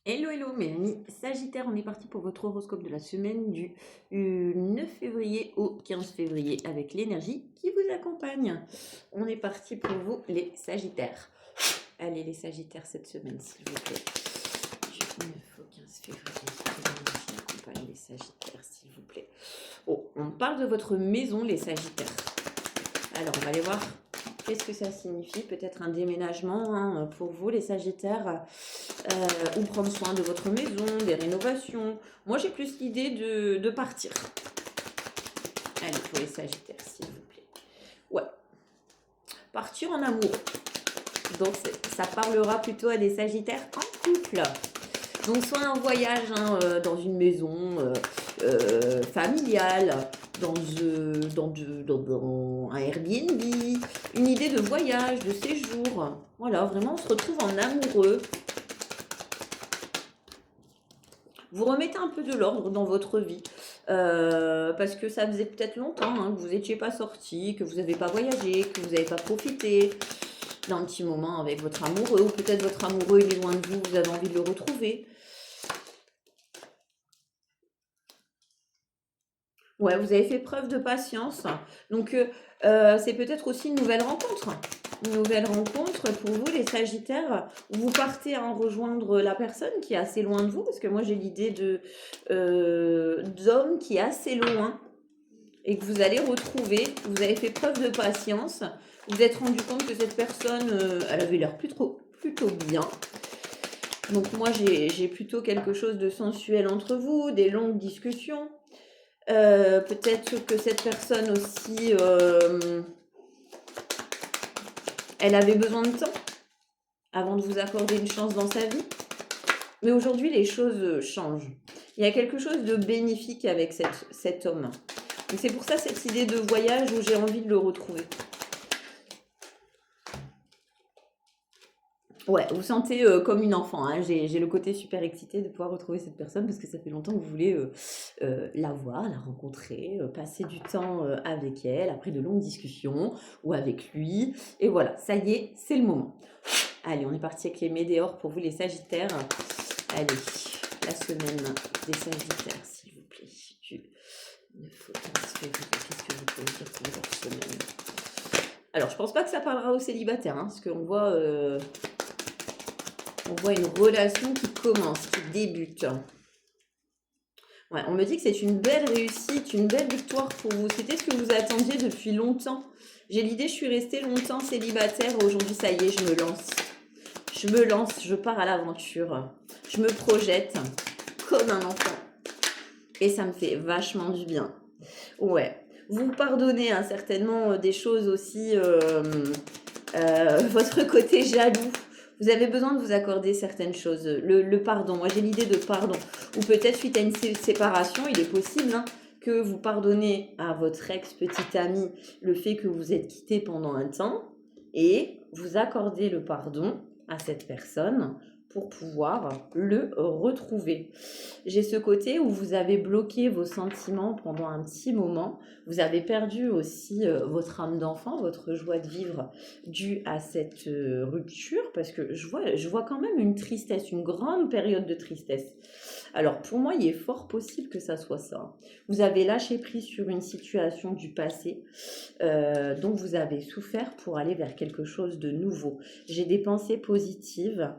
Hello, hello, mes amis Sagittaire, on est parti pour votre horoscope de la semaine du 9 février au 15 février avec l'énergie qui vous accompagne. On est parti pour vous, les Sagittaires. Allez, les Sagittaires, cette semaine, s'il vous plaît. Du 9 au 15 février, l'énergie accompagne les Sagittaires, s'il vous plaît. Oh, on parle de votre maison, les Sagittaires. Alors, on va aller voir qu'est-ce que ça signifie. Peut-être un déménagement pour vous, les Sagittaires, ou prendre soin de votre maison, des rénovations. Moi, j'ai plus l'idée de partir. Allez, pour les Sagittaires, s'il vous plaît. Ouais, partir en amour. Donc, ça parlera plutôt à des Sagittaires en couple. Donc, soit un voyage dans une maison familiale, dans un Airbnb, une idée de voyage, de séjour. Voilà, vraiment, on se retrouve en amoureux. Vous remettez un peu de l'ordre dans votre vie. Parce que ça faisait peut-être longtemps que vous n'étiez pas sorti, que vous n'avez pas voyagé, que vous n'avez pas profité d'un petit moment avec votre amoureux, ou peut-être votre amoureux il est loin de vous, vous avez envie de le retrouver. Ouais, vous avez fait preuve de patience. Donc, c'est peut-être aussi une nouvelle rencontre. Une nouvelle rencontre pour vous, les Sagittaires, où vous partez à en rejoindre la personne qui est assez loin de vous, parce que moi j'ai l'idée d'homme qui est assez loin et que vous allez retrouver. Vous avez fait preuve de patience. Vous vous êtes rendu compte que cette personne, elle avait l'air plutôt bien. Donc moi j'ai plutôt quelque chose de sensuel entre vous, des longues discussions. Peut-être que cette personne aussi, elle avait besoin de temps avant de vous accorder une chance dans sa vie. Mais aujourd'hui, les choses changent. Il y a quelque chose de bénéfique avec cet homme. Et c'est pour ça cette idée de voyage où j'ai envie de le retrouver. Ouais, vous sentez comme une enfant. J'ai le côté super excité de pouvoir retrouver cette personne parce que ça fait longtemps que vous voulez la voir, la rencontrer, passer du temps avec elle, après de longues discussions ou avec lui. Et voilà, ça y est, c'est le moment. Allez, on est parti avec les météores pour vous, les Sagittaires. Allez, la semaine des Sagittaires, s'il vous plaît. Du 9 au 15 février, qu'est-ce que vous pouvez dire pour votre semaine? Alors, je pense pas que ça parlera aux célibataires, parce qu'on voit, une relation qui commence, qui débute. Ouais, on me dit que c'est une belle réussite, une belle victoire pour vous. C'était ce que vous attendiez depuis longtemps. J'ai l'idée, je suis restée longtemps célibataire. Aujourd'hui, ça y est, je me lance. Je me lance, je pars à l'aventure. Je me projette comme un enfant. Et ça me fait vachement du bien. Ouais. Vous pardonnez certainement des choses aussi. Votre côté jaloux. Vous avez besoin de vous accorder certaines choses. Le pardon. Moi, j'ai l'idée de pardon. Ou peut-être suite à une séparation, il est possible que vous pardonnez à votre ex-petite amie le fait que vous êtes quitté pendant un temps et vous accordez le pardon à cette personne pour pouvoir le retrouver. J'ai ce côté où vous avez bloqué vos sentiments pendant un petit moment. Vous avez perdu aussi votre âme d'enfant, votre joie de vivre due à cette rupture, parce que je vois quand même une tristesse, une grande période de tristesse. Alors pour moi, il est fort possible que ça soit ça. Vous avez lâché prise sur une situation du passé dont vous avez souffert pour aller vers quelque chose de nouveau. J'ai des pensées positives,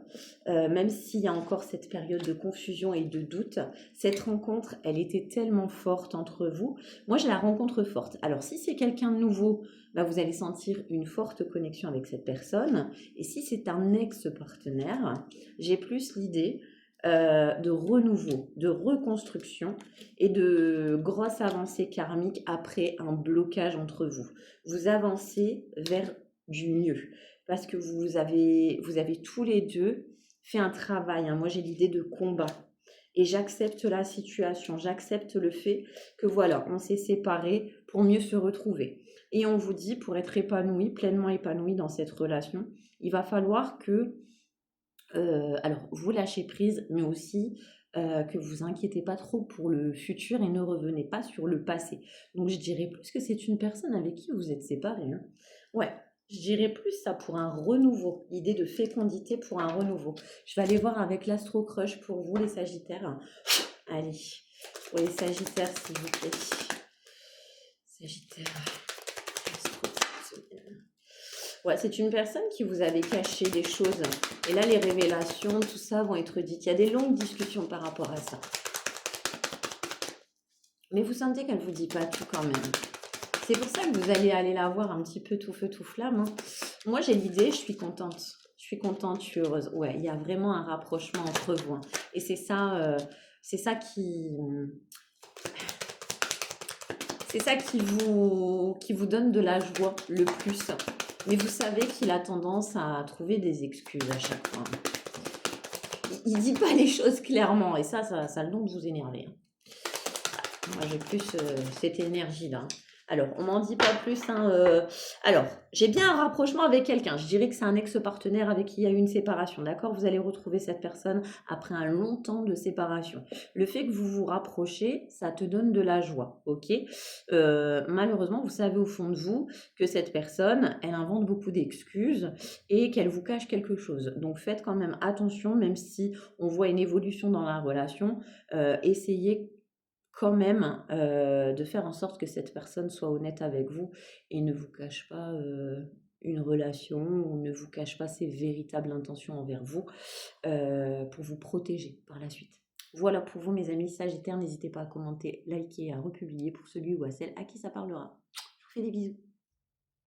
même s'il y a encore cette période de confusion et de doute. Cette rencontre, elle était tellement forte entre vous. Moi, je la rencontre forte. Alors, si c'est quelqu'un de nouveau, bah, vous allez sentir une forte connexion avec cette personne. Et si c'est un ex-partenaire, j'ai plus l'idée de renouveau, de reconstruction et de grosses avancées karmiques après un blocage entre vous. Vous avancez vers du mieux parce que vous avez tous les deux fait un travail. Moi, j'ai l'idée de combat. Et j'accepte la situation, j'accepte le fait que voilà, on s'est séparés pour mieux se retrouver. Et on vous dit, pour être épanoui, pleinement épanoui dans cette relation, il va falloir que, alors, vous lâchez prise, mais aussi que vous inquiétez pas trop pour le futur et ne revenez pas sur le passé. Donc, je dirais plus que c'est une personne avec qui vous êtes séparés. Ouais, Je dirais plus ça pour un renouveau, l'idée de fécondité pour un renouveau. Je vais aller voir avec l'Astro Crush pour vous, les Sagittaires. Allez, pour les Sagittaires, s'il vous plaît. Sagittaire. Ouais, c'est une personne qui vous avait caché des choses. Et là, les révélations, tout ça vont être dites. Il y a des longues discussions par rapport à ça. Mais vous sentez qu'elle ne vous dit pas tout quand même. C'est pour ça que vous allez aller la voir un petit peu tout feu, tout flamme. Hein. Moi, j'ai l'idée, je suis contente. Je suis contente, je suis heureuse. Ouais, il y a vraiment un rapprochement entre vous. Hein. Et c'est ça qui vous donne de la joie le plus. Mais vous savez qu'il a tendance à trouver des excuses à chaque fois. Il ne dit pas les choses clairement. Et ça a le don de vous énerver. Hein. Moi, j'ai plus cette énergie-là. Alors, on m'en dit pas plus. Hein, Alors, j'ai bien un rapprochement avec quelqu'un. Je dirais que c'est un ex-partenaire avec qui il y a eu une séparation. D'accord? Vous allez retrouver cette personne après un long temps de séparation. Le fait que vous vous rapprochez, ça te donne de la joie. Ok? Malheureusement, vous savez au fond de vous que cette personne, elle invente beaucoup d'excuses et qu'elle vous cache quelque chose. Donc, faites quand même attention, même si on voit une évolution dans la relation. Essayez quand même de faire en sorte que cette personne soit honnête avec vous et ne vous cache pas une relation ou ne vous cache pas ses véritables intentions envers vous pour vous protéger par la suite. Voilà pour vous mes amis Sagittaires, n'hésitez pas à commenter, liker, à republier pour celui ou à celle à qui ça parlera. Je vous fais des bisous.